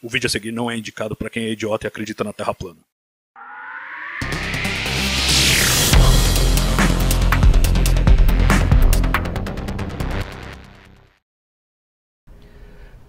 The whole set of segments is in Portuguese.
O vídeo a seguir não é indicado para quem é idiota e acredita na Terra plana.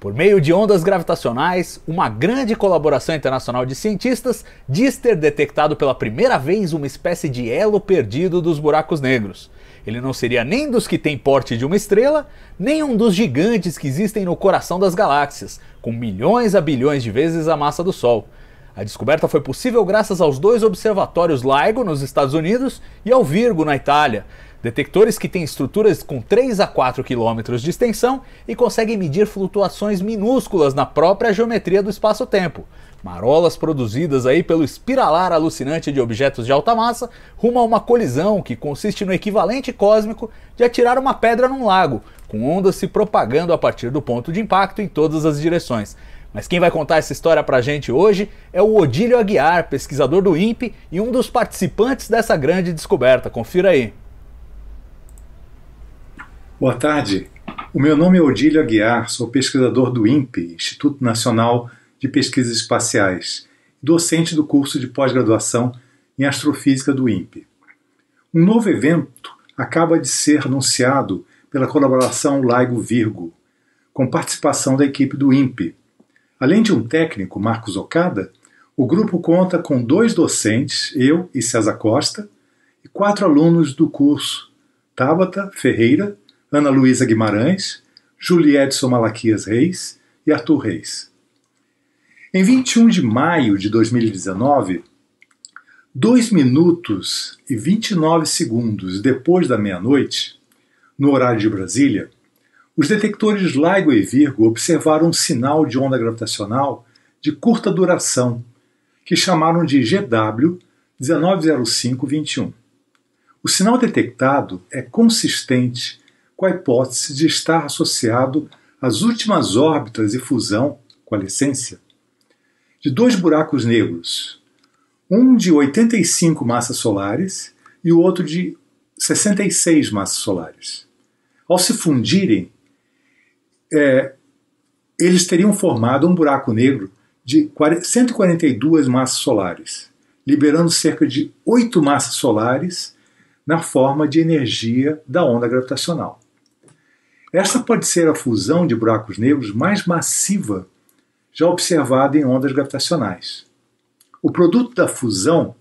Por meio de ondas gravitacionais, uma grande colaboração internacional de cientistas diz ter detectado pela primeira vez uma espécie de elo perdido dos buracos negros. Ele não seria nem dos que têm porte de uma estrela, nem um dos gigantes que existem no coração das galáxias, com milhões a bilhões de vezes a massa do Sol. A descoberta foi possível graças aos dois observatórios LIGO nos Estados Unidos e ao Virgo na Itália, detectores que têm estruturas com 3 a 4 km de extensão e conseguem medir flutuações minúsculas na própria geometria do espaço-tempo. Marolas produzidas aí pelo espiralar alucinante de objetos de alta massa rumo a uma colisão que consiste no equivalente cósmico de atirar uma pedra num lago, com ondas se propagando a partir do ponto de impacto em todas as direções. Mas quem vai contar essa história pra gente hoje é o Odílio Aguiar, pesquisador do INPE e um dos participantes dessa grande descoberta. Confira aí. Boa tarde, o meu nome é Odílio Aguiar, sou pesquisador do INPE, Instituto Nacional de Pesquisas Espaciais, docente do curso de pós-graduação em Astrofísica do INPE. Um novo evento acaba de ser anunciado pela colaboração LIGO-Virgo, com participação da equipe do INPE. Além de um técnico, Marcos Okada, o grupo conta com 2 docentes, eu e César Costa, e 4 alunos do curso, Tabata Ferreira, Ana Luísa Guimarães, Juliedson Malaquias Reis e Arthur Reis. Em 21 de maio de 2019, 2 minutos e 29 segundos depois da meia-noite, no horário de Brasília, os detectores LIGO e Virgo observaram um sinal de onda gravitacional de curta duração, que chamaram de GW 190521. O sinal detectado é consistente com a hipótese de estar associado às últimas órbitas e fusão, com a licença, de 2 buracos negros, um de 85 massas solares e o outro de 66 massas solares. Ao se fundirem, eles teriam formado um buraco negro de 142 massas solares, liberando cerca de 8 massas solares na forma de energia da onda gravitacional. Esta pode ser a fusão de buracos negros mais massiva já observada em ondas gravitacionais. O produto da fusão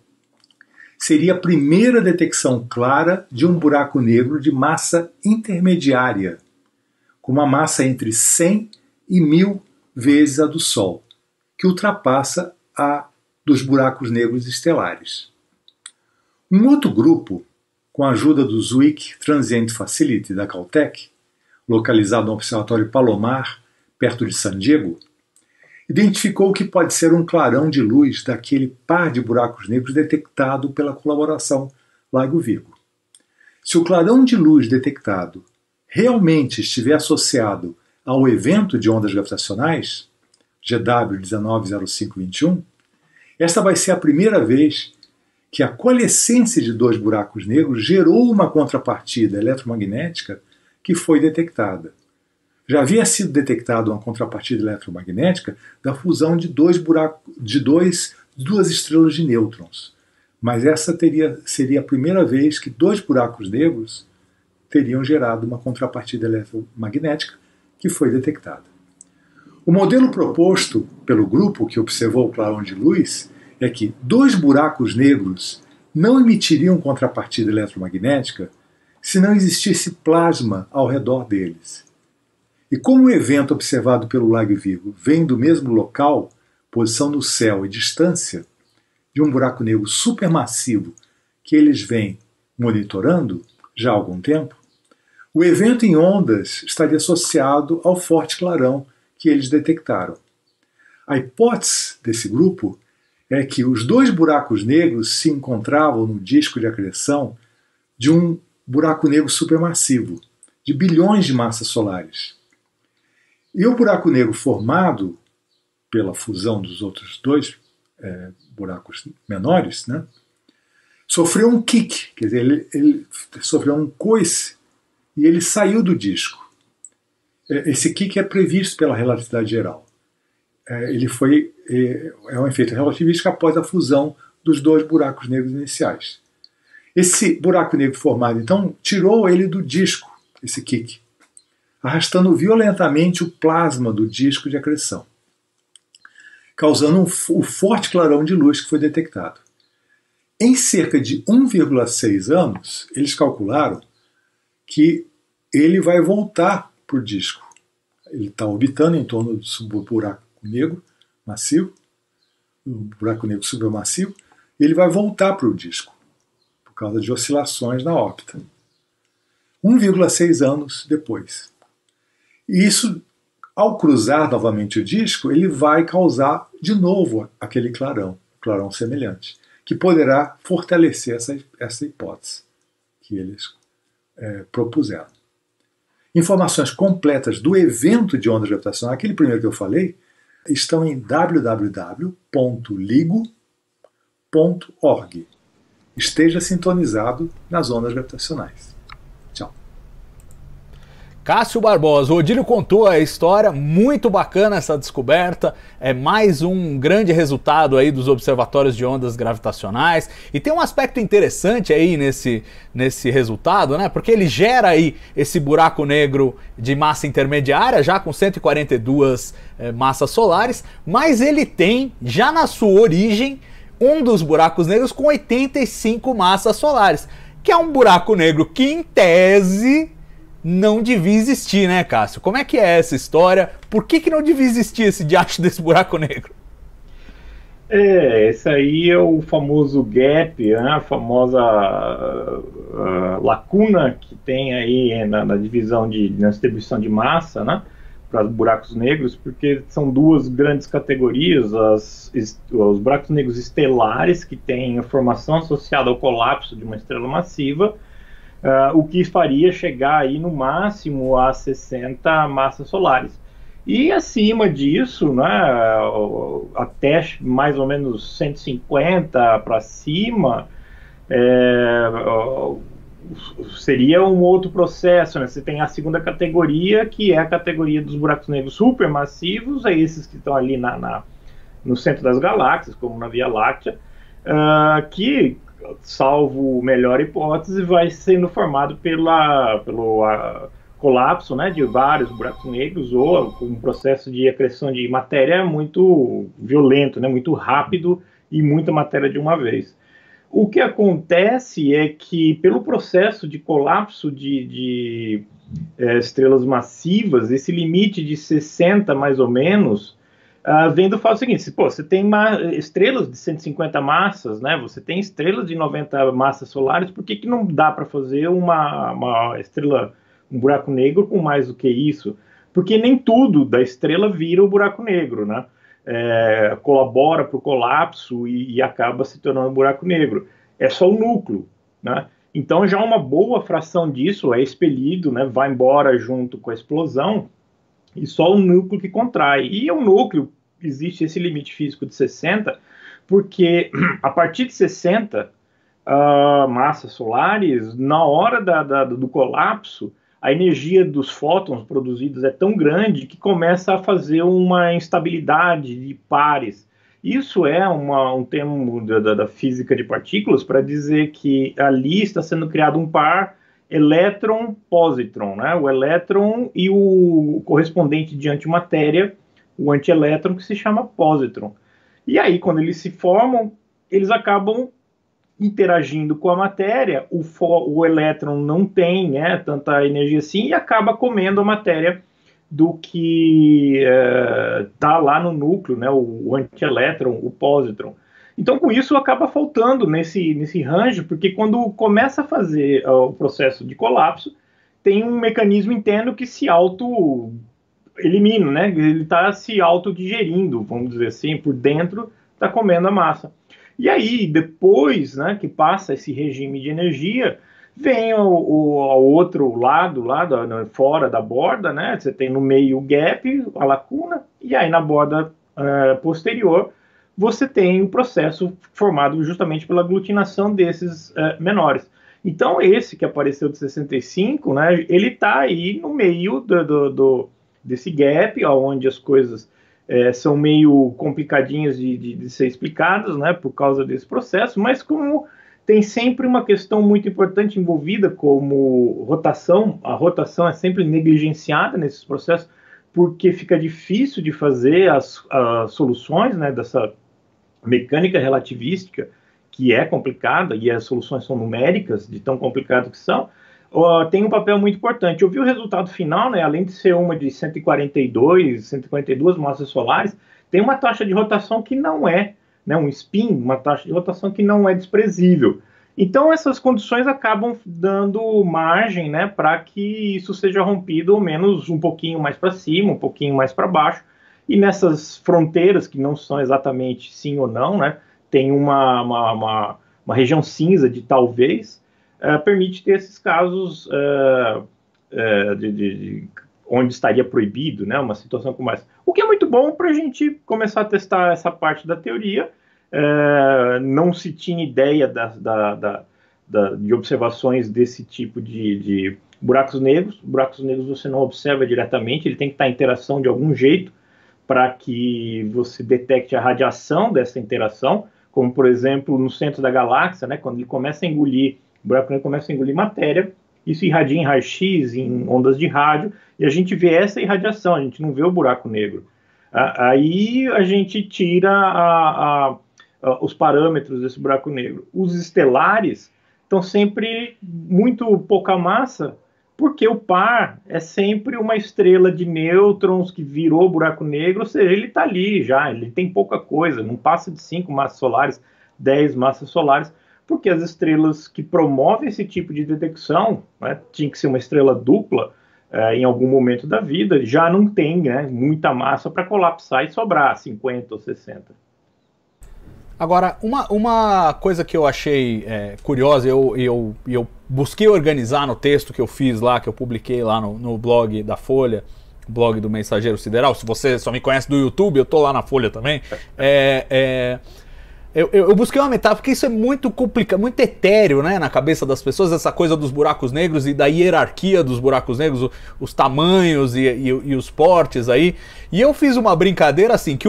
seria a primeira detecção clara de um buraco negro de massa intermediária, com uma massa entre 100 e 1000 vezes a do Sol, que ultrapassa a dos buracos negros estelares. Um outro grupo, com a ajuda do Zwick Transient Facility da Caltech, localizado no Observatório Palomar, perto de San Diego, identificou que pode ser um clarão de luz daquele par de buracos negros detectado pela colaboração LIGO-Virgo. Se o clarão de luz detectado realmente estiver associado ao evento de ondas gravitacionais, GW 190521, esta vai ser a primeira vez que a coalescência de 2 buracos negros gerou uma contrapartida eletromagnética que foi detectada. Já havia sido detectada uma contrapartida eletromagnética da fusão de 2 duas estrelas de nêutrons, mas essa seria a primeira vez que 2 buracos negros teriam gerado uma contrapartida eletromagnética que foi detectada. O modelo proposto pelo grupo que observou o clarão de luz é que 2 buracos negros não emitiriam contrapartida eletromagnética se não existisse plasma ao redor deles. E como o evento observado pelo LIGO-Virgo vem do mesmo local, posição no céu e distância, de um buraco negro supermassivo que eles vêm monitorando já há algum tempo, o evento em ondas estaria associado ao forte clarão que eles detectaram. A hipótese desse grupo é que os 2 buracos negros se encontravam no disco de acreção de um buraco negro supermassivo, de bilhões de massas solares. E o buraco negro formado pela fusão dos outros 2 buracos menores, né, sofreu um kick, quer dizer, ele sofreu um coice e ele saiu do disco. Esse kick é previsto pela relatividade geral. é um efeito relativístico após a fusão dos dois buracos negros iniciais. Esse buraco negro formado, então, tirou ele do disco, esse kick, arrastando violentamente o plasma do disco de acreção, causando o forte clarão de luz que foi detectado. Em cerca de 1,6 anos, eles calcularam que ele vai voltar para o disco. Ele está orbitando em torno do buraco negro massivo, o buraco negro supermassivo, e ele vai voltar para o disco, por causa de oscilações na órbita. 1,6 anos depois. E isso, ao cruzar novamente o disco, ele vai causar de novo aquele clarão semelhante, que poderá fortalecer essa hipótese que eles propuseram. Informações completas do evento de ondas gravitacionais, aquele primeiro que eu falei, estão em www.ligo.org. Esteja sintonizado nas ondas gravitacionais. Tchau. Cássio Barbosa, o Odílio contou a história, muito bacana essa descoberta, é mais um grande resultado aí dos observatórios de ondas gravitacionais, e tem um aspecto interessante aí nesse resultado, né, porque ele gera aí esse buraco negro de massa intermediária, já com 142 massas solares, mas ele tem, já na sua origem, um dos buracos negros com 85 massas solares, que é um buraco negro que, em tese, não devia existir, né, Cássio? Como é que é essa história? Por que não devia existir esse diacho desse buraco negro? Esse aí é o famoso gap, né? A famosa lacuna que tem aí na divisão na distribuição de massa, né, para os buracos negros, porque são duas grandes categorias, os buracos negros estelares, que têm a formação associada ao colapso de uma estrela massiva, o que faria chegar aí no máximo a 60 massas solares. E acima disso, né, até mais ou menos 150 para cima, seria um outro processo, né? Você tem a segunda categoria, que é a categoria dos buracos negros supermassivos, é esses que estão ali no centro das galáxias, como na Via Láctea, que, salvo melhor hipótese, vai sendo formado pelo colapso, né, de vários buracos negros, ou um processo de acreção de matéria muito violento, né, muito rápido, e muita matéria de uma vez. O que acontece é que, pelo processo de colapso de estrelas massivas, esse limite de 60 mais ou menos, vem do fato seguinte: você tem estrelas de 150 massas, né? Você tem estrelas de 90 massas solares, por que não dá para fazer uma estrela, um buraco negro com mais do que isso? Porque nem tudo da estrela vira o buraco negro, né? Colabora para o colapso e acaba se tornando um buraco negro. É só o núcleo, né? Então já uma boa fração disso é expelido, né? Vai embora junto com a explosão, e só o núcleo que contrai. E o núcleo, existe esse limite físico de 60, porque a partir de 60 massas solares, na hora do colapso, a energia dos fótons produzidos é tão grande que começa a fazer uma instabilidade de pares. Isso é um termo da física de partículas para dizer que ali está sendo criado um par elétron-positron, né? O elétron e o correspondente de antimatéria, o antielétron, que se chama positron. E aí, quando eles se formam, eles acabam interagindo com a matéria, o elétron não tem, né, tanta energia assim, e acaba comendo a matéria do que está lá no núcleo, né, o antielétron, o positron. Então, com isso, acaba faltando nesse range, porque quando começa a fazer o processo de colapso, tem um mecanismo interno que se auto-elimina, né? Ele está se autodigerindo, vamos dizer assim, por dentro está comendo a massa. E aí, depois, né, que passa esse regime de energia, vem ao outro lado, fora da borda, né? Você tem no meio o gap, a lacuna, e aí na borda posterior você tem o processo formado justamente pela aglutinação desses menores. Então, esse que apareceu de 65, né, ele está aí no meio desse gap, onde as coisas são meio complicadinhas de ser explicadas, né, por causa desse processo, mas como tem sempre uma questão muito importante envolvida, como rotação, a rotação é sempre negligenciada nesses processos, porque fica difícil de fazer as soluções, né, dessa mecânica relativística, que é complicada, e as soluções são numéricas, de tão complicadas que são, tem um papel muito importante. Eu vi o resultado final, né, além de ser uma de 142 massas solares, tem uma taxa de rotação que não é, né, um spin, uma taxa de rotação que não é desprezível. Então essas condições acabam dando margem, né, para que isso seja rompido ao menos um pouquinho mais para cima, um pouquinho mais para baixo, e nessas fronteiras que não são exatamente sim ou não, né, tem uma região cinza de talvez, permite ter esses casos onde estaria proibido, né, uma situação como essa. O que é muito bom para a gente começar a testar essa parte da teoria. Não se tinha ideia de observações desse tipo de buracos negros. Buracos negros você não observa diretamente, ele tem que estar em interação de algum jeito para que você detecte a radiação dessa interação, como por exemplo no centro da galáxia, né, quando ele começa a engolir, o buraco negro começa a engolir matéria, isso irradia em raio-x, em ondas de rádio, e a gente vê essa irradiação, a gente não vê o buraco negro. Aí a gente tira os parâmetros desse buraco negro. Os estelares estão sempre muito pouca massa, porque o par é sempre uma estrela de nêutrons que virou buraco negro, ou seja, ele está ali já, ele tem pouca coisa, não passa de 5 massas solares, 10 massas solares, porque as estrelas que promovem esse tipo de detecção, né, tinha que ser uma estrela dupla, em algum momento da vida, já não tem, né, muita massa para colapsar e sobrar 50 ou 60. Agora, uma coisa que eu achei curiosa, eu busquei organizar no texto que eu fiz lá, que eu publiquei lá no blog da Folha, blog do Mensageiro Sideral. Se você só me conhece do YouTube, eu tô lá na Folha também. Eu busquei uma metáfora, porque isso é muito complicado, muito etéreo, né, na cabeça das pessoas, essa coisa dos buracos negros e da hierarquia dos buracos negros, os tamanhos e os portes aí. E eu fiz uma brincadeira assim, que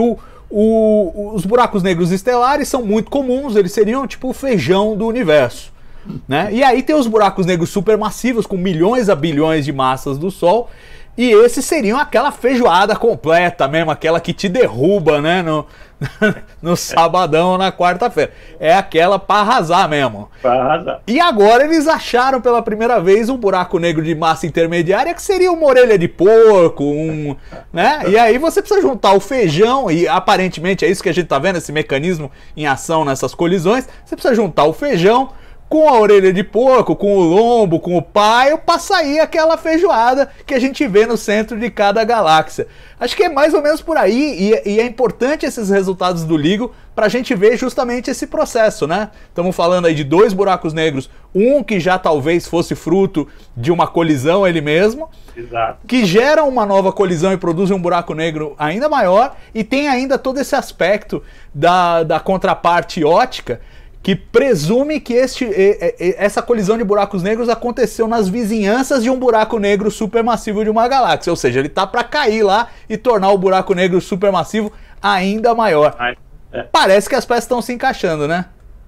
os buracos negros estelares são muito comuns, eles seriam tipo o feijão do universo, né? E aí tem os buracos negros supermassivos, com milhões a bilhões de massas do Sol, e esses seriam aquela feijoada completa mesmo, aquela que te derruba, né, no sabadão, na quarta-feira. É aquela pra arrasar mesmo. Pra arrasar. E agora eles acharam pela primeira vez um buraco negro de massa intermediária que seria uma orelha de porco, né? E aí você precisa juntar o feijão, e aparentemente é isso que a gente tá vendo, esse mecanismo em ação nessas colisões. Você precisa juntar o feijão com a orelha de porco, com o lombo, com o paio, para sair aquela feijoada que a gente vê no centro de cada galáxia. Acho que é mais ou menos por aí, e é importante esses resultados do LIGO para a gente ver justamente esse processo, né? Estamos falando aí de 2 buracos negros, um que já talvez fosse fruto de uma colisão ele mesmo, exato, que gera uma nova colisão e produz um buraco negro ainda maior, e tem ainda todo esse aspecto da contraparte ótica, que presume que essa colisão de buracos negros aconteceu nas vizinhanças de um buraco negro supermassivo de uma galáxia. Ou seja, ele tá para cair lá e tornar o buraco negro supermassivo ainda maior. Parece que as peças estão se encaixando, né?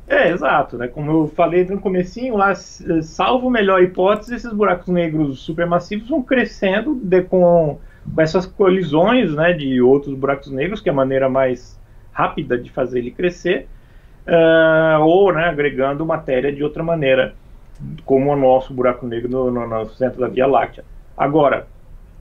Exato, né? Como eu falei no comecinho lá, salvo melhor hipótese, esses buracos negros supermassivos vão crescendo com essas colisões, né, de outros buracos negros, que é a maneira mais rápida de fazer ele crescer. Ou, né, agregando matéria de outra maneira, como o nosso buraco negro no centro da Via Láctea. Agora,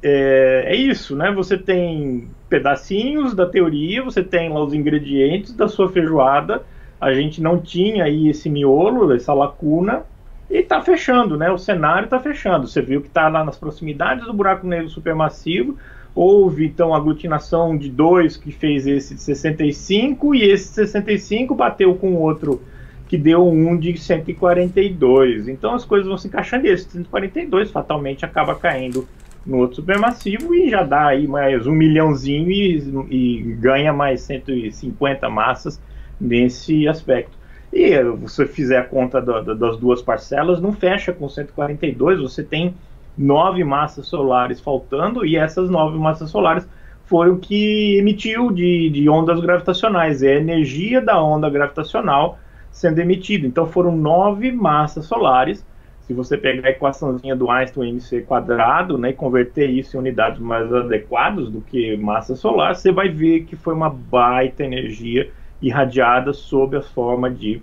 é isso, né? Você tem pedacinhos da teoria, você tem lá os ingredientes da sua feijoada, a gente não tinha aí esse miolo, essa lacuna, e está fechando, né? O cenário está fechando. Você viu que está lá nas proximidades do buraco negro supermassivo. Houve, então, a aglutinação de 2 que fez esse de 65, e esse de 65 bateu com outro que deu um de 142. Então as coisas vão se encaixando, e esse de 142 fatalmente acaba caindo no outro supermassivo e já dá aí mais 1 milhãozinho e ganha mais 150 massas nesse aspecto. E se você fizer a conta das duas parcelas, não fecha com 142, você tem 9 massas solares faltando, e essas 9 massas solares foi o que emitiu de ondas gravitacionais, é a energia da onda gravitacional sendo emitida. Então foram 9 massas solares. Se você pegar a equaçãozinha do Einstein, mc quadrado, né, e converter isso em unidades mais adequadas do que massa solar, você vai ver que foi uma baita energia irradiada sob a forma de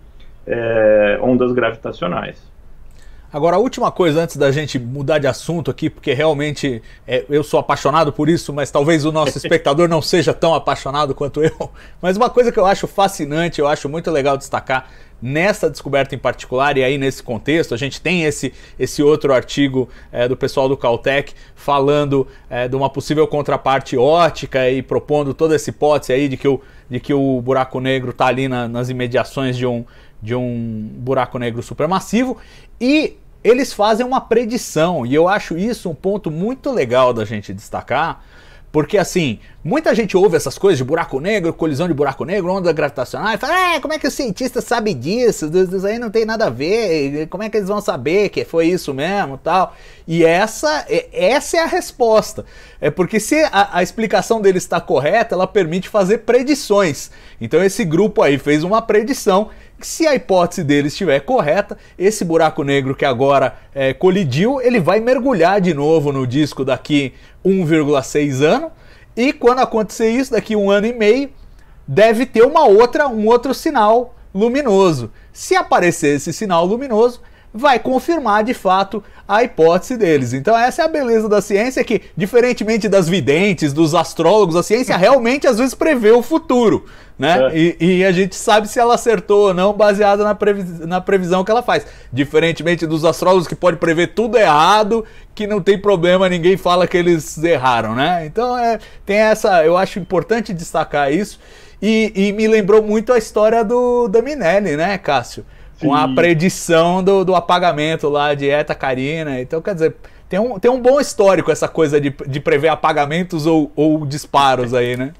ondas gravitacionais. Agora, a última coisa antes da gente mudar de assunto aqui, porque realmente eu sou apaixonado por isso, mas talvez o nosso espectador não seja tão apaixonado quanto eu. Mas uma coisa que eu acho fascinante, eu acho muito legal destacar nessa descoberta em particular, e aí nesse contexto, a gente tem esse outro artigo do pessoal do Caltech falando de uma possível contraparte ótica e propondo toda essa hipótese aí de que o buraco negro está ali nas imediações de um buraco negro supermassivo, e eles fazem uma predição, e eu acho isso um ponto muito legal da gente destacar, porque assim, muita gente ouve essas coisas de buraco negro, colisão de buraco negro, onda gravitacional, e fala, como é que os cientistas sabem disso? Isso aí não tem nada a ver, como é que eles vão saber que foi isso mesmo, tal? E essa é a resposta. É porque se a explicação deles está correta, ela permite fazer predições. Então esse grupo aí fez uma predição que, se a hipótese deles estiver correta, esse buraco negro que agora colidiu, ele vai mergulhar de novo no disco daqui 1,6 ano, e quando acontecer isso, daqui 1 ano e meio, deve ter um outro sinal luminoso. Se aparecer esse sinal luminoso, vai confirmar de fato a hipótese deles. Então essa é a beleza da ciência, que diferentemente das videntes, dos astrólogos, a ciência realmente às vezes prevê o futuro, né? E a gente sabe se ela acertou ou não baseada na previsão que ela faz. Diferentemente dos astrólogos, que pode prever tudo errado, que não tem problema, ninguém fala que eles erraram, né? Então tem essa, eu acho importante destacar isso, e me lembrou muito a história da Minelli, né, Cássio? Com a predição do apagamento lá de Eta Carina. Então, quer dizer, tem um bom histórico essa coisa de prever apagamentos ou disparos aí, né?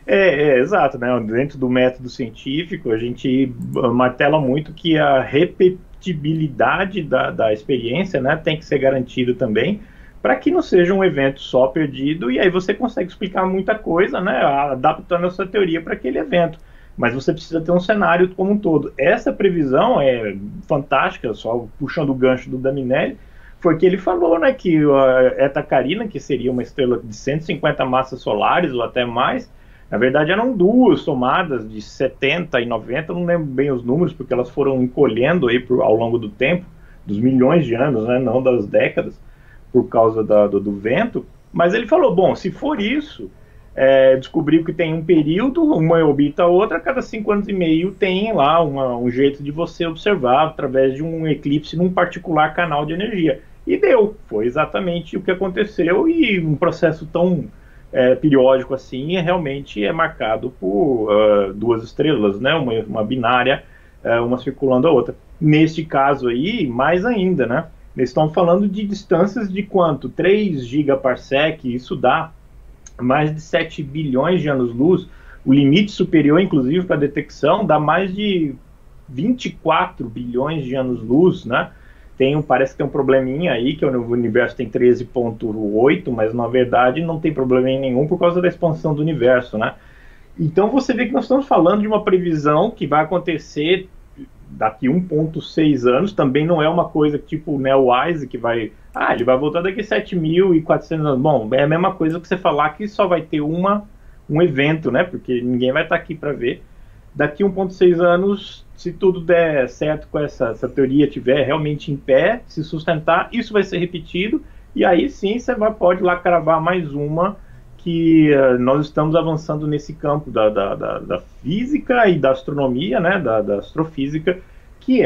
Exato, né? Dentro do método científico, a gente martela muito que a repetibilidade da experiência, né, tem que ser garantida também, para que não seja um evento só perdido, e aí você consegue explicar muita coisa, né, adaptando a sua teoria para aquele evento. Mas você precisa ter um cenário como um todo. Essa previsão é fantástica, só puxando o gancho do Daminelli, foi que ele falou, né, que a Eta Carina, que seria uma estrela de 150 massas solares ou até mais, na verdade eram duas somadas de 70 e 90, não lembro bem os números, porque elas foram encolhendo aí ao longo do tempo, dos milhões de anos, né, não das décadas, por causa do vento. Mas ele falou, bom, se for isso, descobriu que tem um período, uma orbita a outra, a cada 5 anos e meio tem lá um jeito de você observar através de um eclipse num particular canal de energia. E foi exatamente o que aconteceu, e um processo tão periódico assim realmente é marcado por duas estrelas, né? Uma binária, uma circulando a outra. Neste caso aí, mais ainda, né? Eles estão falando de distâncias de quanto? 3 gigaparsec, isso dá mais de 7 bilhões de anos-luz. O limite superior, inclusive, para detecção, dá mais de 24 bilhões de anos-luz, né? Parece que tem um probleminha aí, que o universo tem 13,8, mas na verdade não tem problema nenhum por causa da expansão do universo, né? Então você vê que nós estamos falando de uma previsão que vai acontecer daqui 1,6 anos, também não é uma coisa tipo o Neil Wise, que ele vai voltar daqui 7.400 anos. Bom, é a mesma coisa que você falar que só vai ter um evento, né? Porque ninguém vai estar aqui para ver. Daqui 1,6 anos, se tudo der certo com essa teoria, tiver realmente em pé, se sustentar, isso vai ser repetido, e aí sim você pode lá cravar mais uma, que nós estamos avançando nesse campo da física e da astronomia, né, da astrofísica, que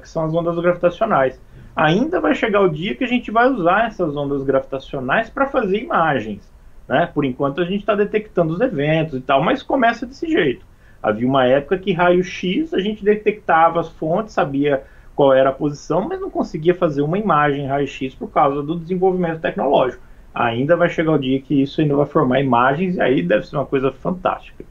são as ondas gravitacionais. Ainda vai chegar o dia que a gente vai usar essas ondas gravitacionais para fazer imagens, né? Por enquanto a gente está detectando os eventos e tal, mas começa desse jeito. Havia uma época que raio-x a gente detectava as fontes, sabia qual era a posição, mas não conseguia fazer uma imagem raio-x por causa do desenvolvimento tecnológico. Ainda vai chegar o dia que isso ainda vai formar imagens, e aí deve ser uma coisa fantástica.